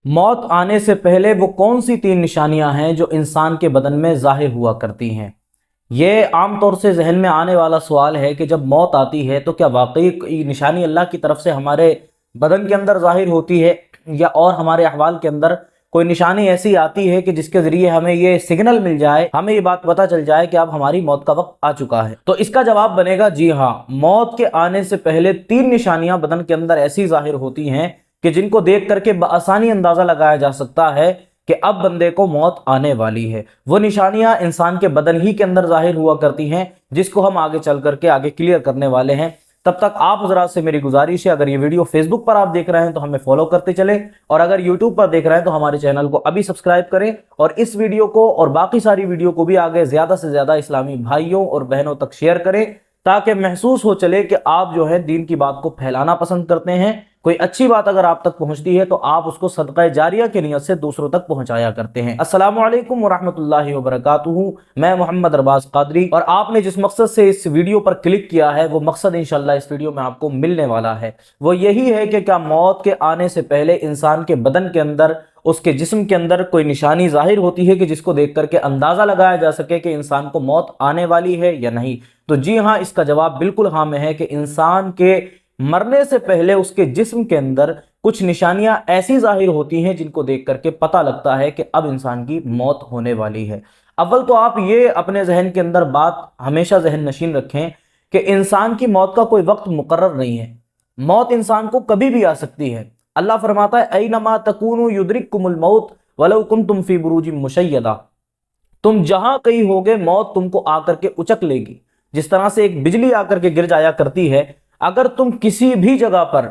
मौत आने से पहले वो कौन सी तीन निशानियां हैं जो इंसान के बदन में जाहिर हुआ करती हैं। ये आमतौर से जहन में आने वाला सवाल है कि जब मौत आती है तो क्या वाकई कोई निशानी अल्लाह की तरफ से हमारे बदन के अंदर जाहिर होती है, या और हमारे अहवाल के अंदर कोई निशानी ऐसी आती है कि जिसके जरिए हमें ये सिग्नल मिल जाए, हमें ये बात पता चल जाए कि अब हमारी मौत का वक्त आ चुका है। तो इसका जवाब बनेगा जी हाँ, मौत के आने से पहले तीन निशानियां बदन के अंदर ऐसी जाहिर होती हैं कि जिनको देख करके बआसानी अंदाजा लगाया जा सकता है कि अब बंदे को मौत आने वाली है। वो निशानियां इंसान के बदन ही के अंदर जाहिर हुआ करती हैं, जिसको हम आगे चल करके आगे क्लियर करने वाले हैं। तब तक आप जरा से मेरी गुजारिश है, अगर ये वीडियो फेसबुक पर आप देख रहे हैं तो हमें फॉलो करते चले, और अगर यूट्यूब पर देख रहे हैं तो हमारे चैनल को अभी सब्सक्राइब करें, और इस वीडियो को और बाकी सारी वीडियो को भी आगे ज्यादा से ज्यादा इस्लामी भाइयों और बहनों तक शेयर करें, ताकि महसूस हो चले कि आप जो है दीन की बात को फैलाना पसंद करते हैं। कोई अच्छी बात अगर आप तक पहुंचती है तो आप उसको सदका जारिया की नियत से दूसरों तक पहुंचाया करते हैं। अस्सलामु अलैकुम वरहमतुल्लाहि वबरकातुहू। मैं मोहम्मद अरबाज कादरी, और आपने जिस मकसद से इस वीडियो पर क्लिक किया है वो मकसद इंशाल्लाह इस वीडियो में आपको मिलने वाला है। वो यही है कि क्या मौत के आने से पहले इंसान के बदन के अंदर, उसके जिस्म के अंदर कोई निशानी जाहिर होती है कि जिसको देख करके अंदाजा लगाया जा सके कि इंसान को मौत आने वाली है या नहीं। तो जी हाँ, इसका जवाब बिल्कुल हाँ में है कि इंसान के मरने से पहले उसके जिस्म के अंदर कुछ निशानियां ऐसी जाहिर होती हैं जिनको देख करके पता लगता है कि अब इंसान की मौत होने वाली है। अव्वल तो आप ये अपने जहन के अंदर बात हमेशा जहन नशीन रखें कि इंसान की मौत का कोई वक्त मुकर्रर नहीं है। मौत इंसान को कभी भी आ सकती है। अल्लाह फरमाता है ऐनमा तकूनु युद्रिकुमुल मौत वलौ कुंतुम फी बुरूजिम मुशय्यदा। तुम जहां कहीं होगे मौत तुमको आकर के उचक लेगी। जिस तरह से एक बिजली आकर के गिर जाया करती है, अगर तुम किसी भी जगह पर,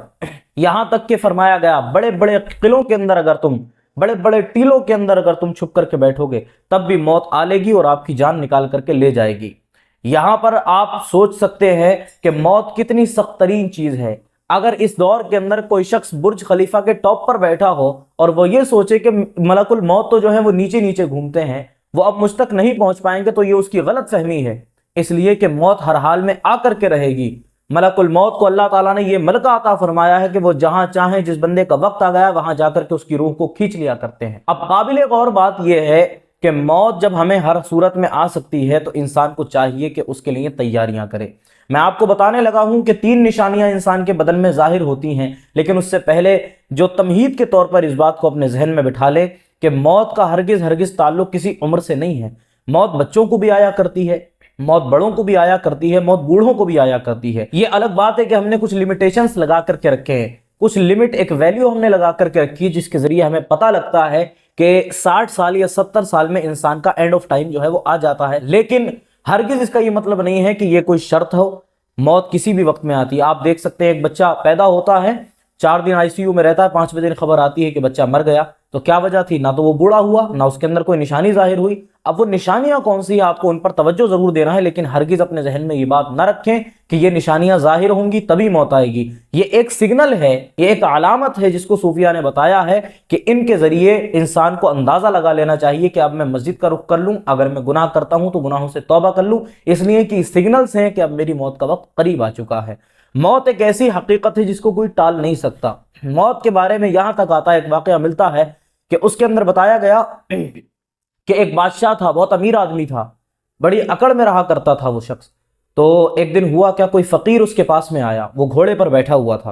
यहां तक के फरमाया गया बड़े बड़े किलों के अंदर, अगर तुम बड़े बड़े टीलों के अंदर अगर तुम छुप करके बैठोगे तब भी मौत आ लेगी और आपकी जान निकाल करके ले जाएगी। यहां पर आप सोच सकते हैं कि मौत कितनी सख्त तरीन चीज है। अगर इस दौर के अंदर कोई शख्स बुर्ज खलीफा के टॉप पर बैठा हो और वो ये सोचे कि मलकुल मौत तो जो है वो नीचे नीचे घूमते हैं, वो अब मुझ तक नहीं पहुंच पाएंगे, तो ये उसकी गलत फहमी है। इसलिए कि मौत हर हाल में आकर के रहेगी। मलकुल मौत को अल्लाह ताला ने यह मलका अता फरमाया है कि वो जहां चाहे, जिस बंदे का वक्त आ गया वहां जाकर के उसकी रूह को खींच लिया करते हैं। अब काबिल गौर बात यह है कि मौत जब हमें हर सूरत में आ सकती है तो इंसान को चाहिए कि उसके लिए तैयारियां करे। मैं आपको बताने लगा हूं कि तीन निशानियां इंसान के बदन में जाहिर होती हैं, लेकिन उससे पहले जो तमहीद के तौर पर इस बात को अपने जहन में बिठा ले कि मौत का हरगिज हरगिज ताल्लुक किसी उम्र से नहीं है। मौत बच्चों को भी आया करती है, मौत बड़ों को भी आया करती है, मौत बूढ़ों को भी आया करती है। ये अलग बात है कि हमने कुछ लिमिटेशंस लगा करके रखे हैं, कुछ लिमिट, एक वैल्यू हमने लगा करके रखी जिसके जरिए हमें पता लगता है कि 60 साल या 70 साल में इंसान का एंड ऑफ टाइम जो है वो आ जाता है। लेकिन हरगिज इसका ये मतलब नहीं है कि ये कोई शर्त हो। मौत किसी भी वक्त में आती है। आप देख सकते हैं एक बच्चा पैदा होता है, 4 दिन आईसीयू में रहता है, 5वें दिन खबर आती है कि बच्चा मर गया। तो क्या वजह थी? ना तो वो बूढ़ा हुआ, ना उसके अंदर कोई निशानी जाहिर हुई। अब वो निशानियां कौन सी है, आपको उन पर तवज्जो जरूर देना है, लेकिन हरगिज अपने जहन में ये बात ना रखें कि ये निशानियां जाहिर होंगी तभी मौत आएगी। ये एक सिग्नल है, ये एक अलामत है जिसको सूफिया ने बताया है कि इनके जरिए इंसान को अंदाजा लगा लेना चाहिए कि अब मैं मस्जिद का रुख कर लूं, अगर मैं गुनाह करता हूं तो गुनाहों से तौबा कर लूं, इसलिए कि सिग्नल्स हैं कि अब मेरी मौत का वक्त करीब आ चुका है। मौत एक ऐसी हकीकत है जिसको कोई टाल नहीं सकता। मौत के बारे में यहां तक आता है, एक वाकया मिलता है कि उसके अंदर बताया गया कि एक बादशाह था, बहुत अमीर आदमी था, बड़ी अकड़ में रहा करता था वो शख्स। तो एक दिन हुआ क्या, कोई फकीर उसके पास में आया, वो घोड़े पर बैठा हुआ था।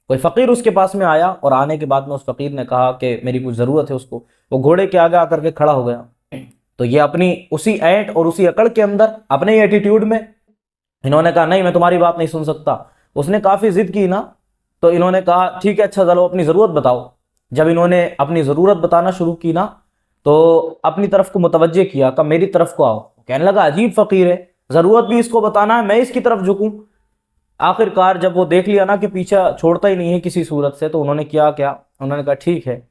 कोई फकीर उसके पास में आया और आने के बाद में उस फकीर ने कहा कि मेरी कुछ जरूरत है उसको। वो घोड़े के आगे आकर के खड़ा हो गया। तो ये अपनी उसी ऐंठ और उसी अकड़ के अंदर, अपने ही एटीट्यूड में, इन्होंने कहा नहीं मैं तुम्हारी बात नहीं सुन सकता। उसने काफी जिद की ना, तो इन्होंने कहा ठीक है, अच्छा चलो अपनी जरूरत बताओ। जब इन्होंने अपनी जरूरत बताना शुरू की ना, तो अपनी तरफ को मुतवज्जे किया, कहा मेरी तरफ को आओ। कहने लगा अजीब फकीर है, जरूरत भी इसको बताना है, मैं इसकी तरफ झुकूं। आखिरकार जब वो देख लिया ना कि पीछा छोड़ता ही नहीं है किसी सूरत से, तो उन्होंने क्या उन्होंने कहा ठीक है।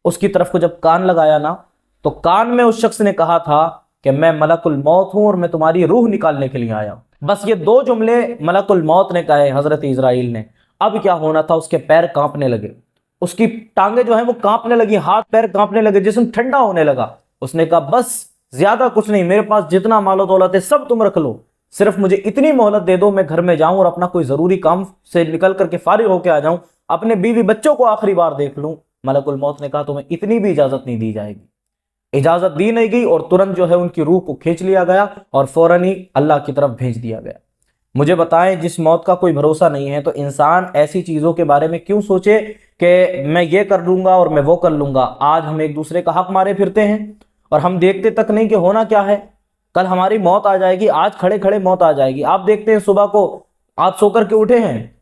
उसकी तरफ को जब कान लगाया ना, तो कान में उस शख्स ने कहा था कि मैं मलकुल मौत हूं और मैं तुम्हारी रूह निकालने के लिए आया हूं। बस ये 2 जुमले मलकुल मौत ने कहे, हजरत इजराइल ने। अब क्या होना था, उसके पैर कांपने लगे, उसकी टांगे जो है वो कांपने लगी, हाथ पैर कांपने लगे, जिस्म ठंडा होने लगा। उसने कहा बस ज्यादा कुछ नहीं, मेरे पास जितना मालो दौलत है सब तुम रख लो, सिर्फ मुझे इतनी मोहलत दे दो, मैं घर में जाऊं और अपना कोई जरूरी काम से निकल करके फारिग होकर आ जाऊं, अपने बीवी बच्चों को आखिरी बार देख लूं, मलकुल मौत ने कहा तुम्हें इतनी भी इजाजत नहीं दी जाएगी। इजाजत दी नहीं गई और तुरंत जो है उनकी रूह को खींच लिया गया और फौरन ही अल्लाह की तरफ भेज दिया गया। मुझे बताएं, जिस मौत का कोई भरोसा नहीं है तो इंसान ऐसी चीजों के बारे में क्यों सोचे कि मैं ये कर लूंगा और मैं वो कर लूंगा। आज हम एक दूसरे का हक मारे फिरते हैं और हम देखते तक नहीं कि होना क्या है। कल हमारी मौत आ जाएगी, आज खड़े खड़े मौत आ जाएगी। आप देखते हैं सुबह को आप सोकर के उठे हैं,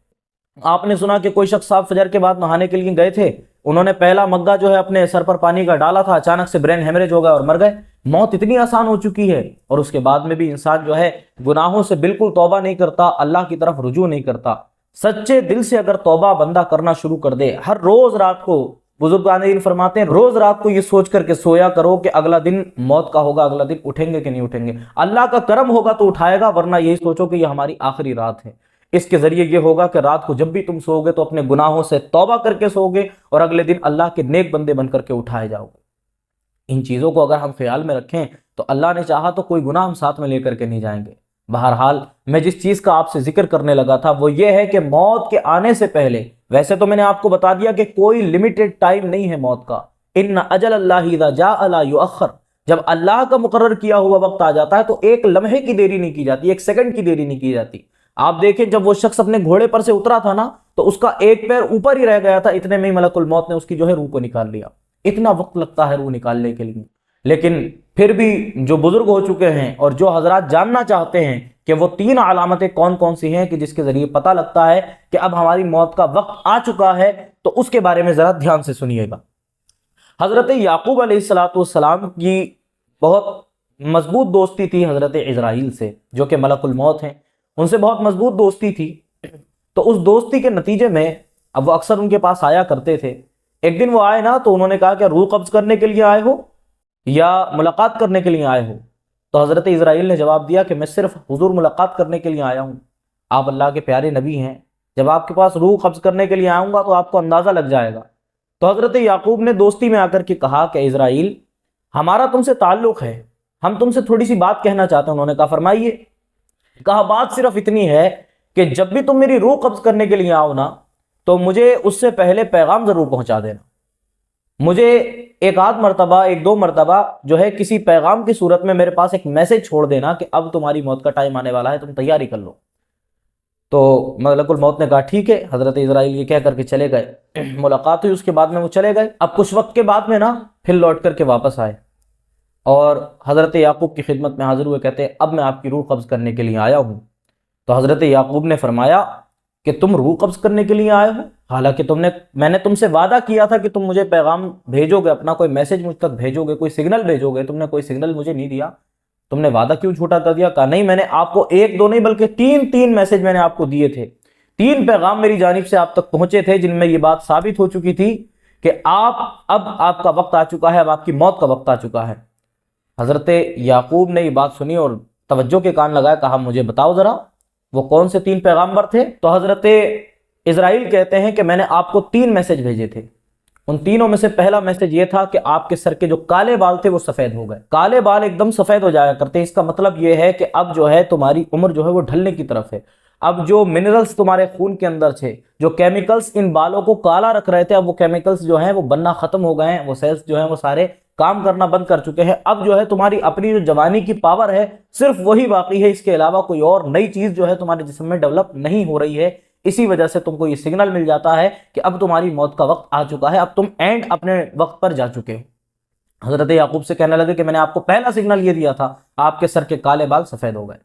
आपने सुना कि कोई शख्स साहब फजर के बाद नहाने के लिए गए थे, उन्होंने पहला मग्गा जो है अपने सर पर पानी का डाला था, अचानक से ब्रेन हेमरेज हो गया और मर गए। मौत इतनी आसान हो चुकी है और उसके बाद में भी इंसान जो है गुनाहों से बिल्कुल तौबा नहीं करता, अल्लाह की तरफ रुजू नहीं करता। सच्चे दिल से अगर तौबा बंदा करना शुरू कर दे, हर रोज रात को, बुजुर्ग फरमाते हैं, रोज रात को ये सोच करके सोया करो कि अगला दिन मौत का होगा, अगला दिन उठेंगे कि नहीं उठेंगे। अल्लाह का करम होगा तो उठाएगा, वरना यही सोचो कि ये हमारी आखिरी रात है। इसके जरिए ये होगा कि रात को जब भी तुम सोओगे तो अपने गुनाहों से तौबा करके सोओगे और अगले दिन अल्लाह के नेक बंदे बनकर के उठाए जाओगे। इन चीजों को अगर हम ख्याल में रखें तो अल्लाह ने चाहा तो कोई गुनाह हम साथ में लेकर के नहीं जाएंगे। बहरहाल मैं जिस चीज का आपसे जिक्र करने लगा था वो ये है कि मौत के आने से पहले, वैसे तो मैंने आपको बता दिया कि कोई लिमिटेड टाइम नहीं है मौत का। इन्ना अजल अल्लाह इज़ा जाअ ला युअख्खर, जब अल्लाह का मुकर्रर किया हुआ वक्त आ जाता है तो एक लम्हे की देरी नहीं की जाती, एक सेकंड की देरी नहीं की जाती। आप देखें, जब वो शख्स अपने घोड़े पर से उतरा था ना तो उसका एक पैर ऊपर ही रह गया था, इतने में ही मलकुल मौत ने उसकी जो है रूह को निकाल लिया। इतना वक्त लगता है रूह निकालने के लिए। लेकिन फिर भी जो बुजुर्ग हो चुके हैं और जो हजरात जानना चाहते हैं कि वो 3 अलामतें कौन कौन सी हैं कि जिसके जरिए पता लगता है कि अब हमारी मौत का वक्त आ चुका है, तो उसके बारे में जरा ध्यान से सुनिएगा। हजरत याकूब अलैहिस्सलाम की बहुत मजबूत दोस्ती थी हजरत इजराइल से, जो कि मलकुल मौत हैं, उनसे बहुत मजबूत दोस्ती थी। तो उस दोस्ती के नतीजे में अब वो अक्सर उनके पास आया करते थे। एक दिन वो आए ना तो उन्होंने कहा क्या रूह कब्ज करने के लिए आए हो या मुलाकात करने के लिए आए हो? तो हजरत इजराइल ने जवाब दिया कि मैं सिर्फ हुजूर मुलाकात करने के लिए आया हूँ। आप अल्लाह के प्यारे नबी हैं, जब आपके पास रूह कब्ज करने के लिए आऊँगा तो आपको अंदाज़ा लग जाएगा। तो हजरत याकूब ने दोस्ती में आकर के कहा कि इजराइल, हमारा तुमसे ताल्लुक़ है, हम तुमसे थोड़ी सी बात कहना चाहते हैं। उन्होंने कहा फरमाइए। कहा बात सिर्फ इतनी है कि जब भी तुम मेरी रूह कब्ज करने के लिए आओ ना तो मुझे उससे पहले पैगाम जरूर पहुंचा देना। मुझे एक आध मरतबा, एक दो मरतबा जो है किसी पैगाम की सूरत में मेरे पास एक मैसेज छोड़ देना कि अब तुम्हारी मौत का टाइम आने वाला है, तुम तैयारी कर लो। तो मलकुल मौत ने कहा ठीक है। हजरत इजराइल ये कह करके चले गए। मुलाकात हुई, उसके बाद में वो चले गए। अब कुछ वक्त के बाद में ना फिर लौट करके वापस आए और हज़रत याकूब की खिदमत में हाजिर हुए। कहते हैं अब मैं आपकी रूह कब्ज़ करने के लिए आया हूँ। तो हज़रत याकूब ने फरमाया कि तुम रूह कब्ज़ करने के लिए आए हो, हालांकि मैंने तुमसे वादा किया था कि तुम मुझे पैगाम भेजोगे, अपना कोई मैसेज मुझ तक भेजोगे, कोई सिग्नल भेजोगे। तुमने कोई सिग्नल मुझे नहीं दिया, तुमने वादा क्यों झूठा कर दिया? कहा नहीं, मैंने आपको एक दो नहीं बल्कि तीन मैसेज मैंने आपको दिए थे। 3 पैगाम मेरी जानिब से आप तक पहुंचे थे जिनमें ये बात साबित हो चुकी थी कि अब आपका वक्त आ चुका है, अब आपकी मौत का वक्त आ चुका है। हजरत याकूब ने ये बात सुनी और तवज्जो के कान लगाया, कहा मुझे बताओ जरा वो कौन से 3 पैगाम्बर थे? तो हजरत इजराइल कहते हैं कि मैंने आपको 3 मैसेज भेजे थे। उन तीनों में से पहला मैसेज ये था कि आपके सर के जो काले बाल थे वो सफेद हो गए। काले बाल एकदम सफेद हो जाया करते हैं, इसका मतलब ये है कि अब जो है तुम्हारी उम्र जो है वो ढलने की तरफ है। अब जो मिनरल्स तुम्हारे खून के अंदर थे, जो केमिकल्स इन बालों को काला रख रहे थे, अब वो केमिकल्स जो हैं वो बनना खत्म हो गए हैं, वो सेल्स जो हैं वो सारे काम करना बंद कर चुके हैं। अब जो है तुम्हारी अपनी जो जवानी की पावर है सिर्फ वही बाकी है, इसके अलावा कोई और नई चीज जो है तुम्हारे जिस्म में डेवलप नहीं हो रही है। इसी वजह से तुमको ये सिग्नल मिल जाता है कि अब तुम्हारी मौत का वक्त आ चुका है, अब तुम एंड अपने वक्त पर जा चुके हो। हजरत याकूब से कहने लगे कि मैंने आपको पहला सिग्नल ये दिया था, आपके सर के काले बाल सफेद हो गए।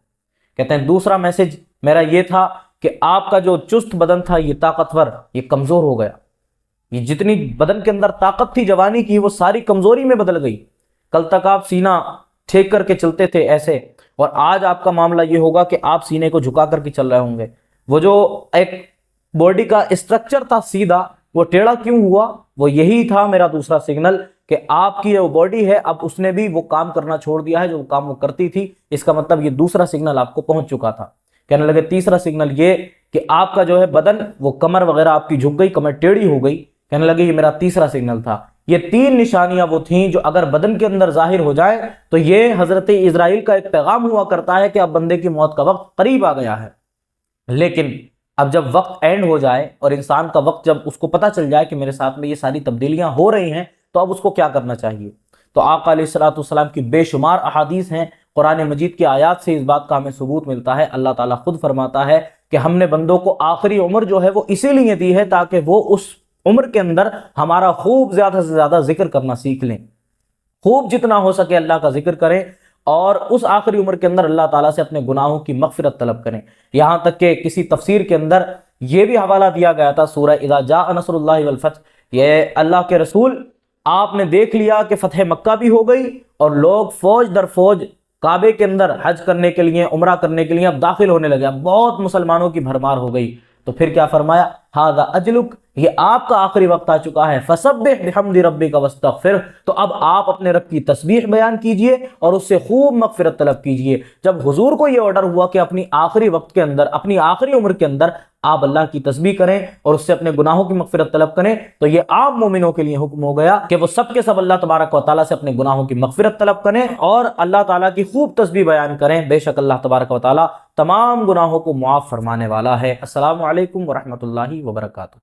कहते हैं दूसरा मैसेज मेरा ये था कि आपका जो चुस्त बदन था, ये ताकतवर, ये कमजोर हो गया। ये जितनी बदन के अंदर ताकत थी जवानी की, वो सारी कमजोरी में बदल गई। कल तक आप सीना ठेक करके चलते थे ऐसे, और आज आपका मामला ये होगा कि आप सीने को झुका करके चल रहे होंगे। वो जो एक बॉडी का स्ट्रक्चर था सीधा, वो टेढ़ा क्यों हुआ? वो यही था मेरा दूसरा सिग्नल कि आपकी जो बॉडी है अब उसने भी वो काम करना छोड़ दिया है जो काम वो करती थी। इसका मतलब ये दूसरा सिग्नल आपको पहुंच चुका था। कहने लगे तीसरा सिग्नल ये कि आपका जो है बदन, वो कमर वगैरह आपकी झुक गई, कमर टेढ़ी हो गई। कहने लगे ये मेरा तीसरा सिग्नल था। ये 3 निशानियां वो थीं जो अगर बदन के अंदर जाहिर हो जाए तो ये हजरत इजराइल का एक पैगाम हुआ करता है कि अब बंदे की मौत का वक्त करीब आ गया है। लेकिन अब जब वक्त एंड हो जाए और इंसान का वक्त जब उसको पता चल जाए कि मेरे साथ में ये सारी तब्दीलियां हो रही हैं, तो अब उसको क्या करना चाहिए? तो आका अलैहिस्सलाम की बेशुमार अहादीस हैं, कुरान मजीद की आयत से इस बात का हमें सबूत मिलता है। अल्लाह ताला खुद फरमाता है कि हमने बंदों को आखिरी उम्र जो है वो इसीलिए दी है ताकि वो उस उम्र के अंदर हमारा खूब ज्यादा से ज्यादा जिक्र करना सीख लें, खूब जितना हो सके अल्लाह का जिक्र करें, और उस आखिरी उम्र के अंदर अल्लाह ताला से अपने गुनाहों की मगफिरत तलब करें। यहां तक कि किसी तफसीर के अंदर यह भी हवाला दिया गया था सूरह इज़ा जाअ नस्रुल्लाहि वल फतह, ये अल्लाह के रसूल आपने देख लिया कि फतह मक्का भी हो गई और लोग फौज दर फौज काबे के अंदर हज करने के लिए, उमरा करने के लिए अब दाखिल होने लगे, अब बहुत मुसलमानों की भरमार हो गई। तो फिर क्या फरमाया? हादा अजलुक, ये आपका आखिरी वक्त आ चुका है, फसब्बिह बिहम्दि रब्बिका वस्तगफिर, तो अब आप अपने रब की तस्बीह बयान कीजिए और उससे खूब मगफिरत तलब कीजिए। जब हुजूर को यह ऑर्डर हुआ कि अपनी आखिरी वक्त के अंदर, अपनी आखिरी उम्र के अंदर आप अल्लाह की तस्बीह करें और उससे अपने गुनाहों की मगफिरत तलब करें, तो यह आम मोमिनों के लिए हुक्म हो गया कि वो सब के सब अल्लाह तबारक व तआला से अपने गुनाहों की मगफिरत तलब करें और अल्लाह ताला की खूब तस्बीह बयान करें। बेशक अल्लाह तबारक व तआला तमाम गुनाहों को मुआफ फरमाने वाला है। अस्सलामु अलैकुम व रहमतुल्लाहि व बरकातुहू।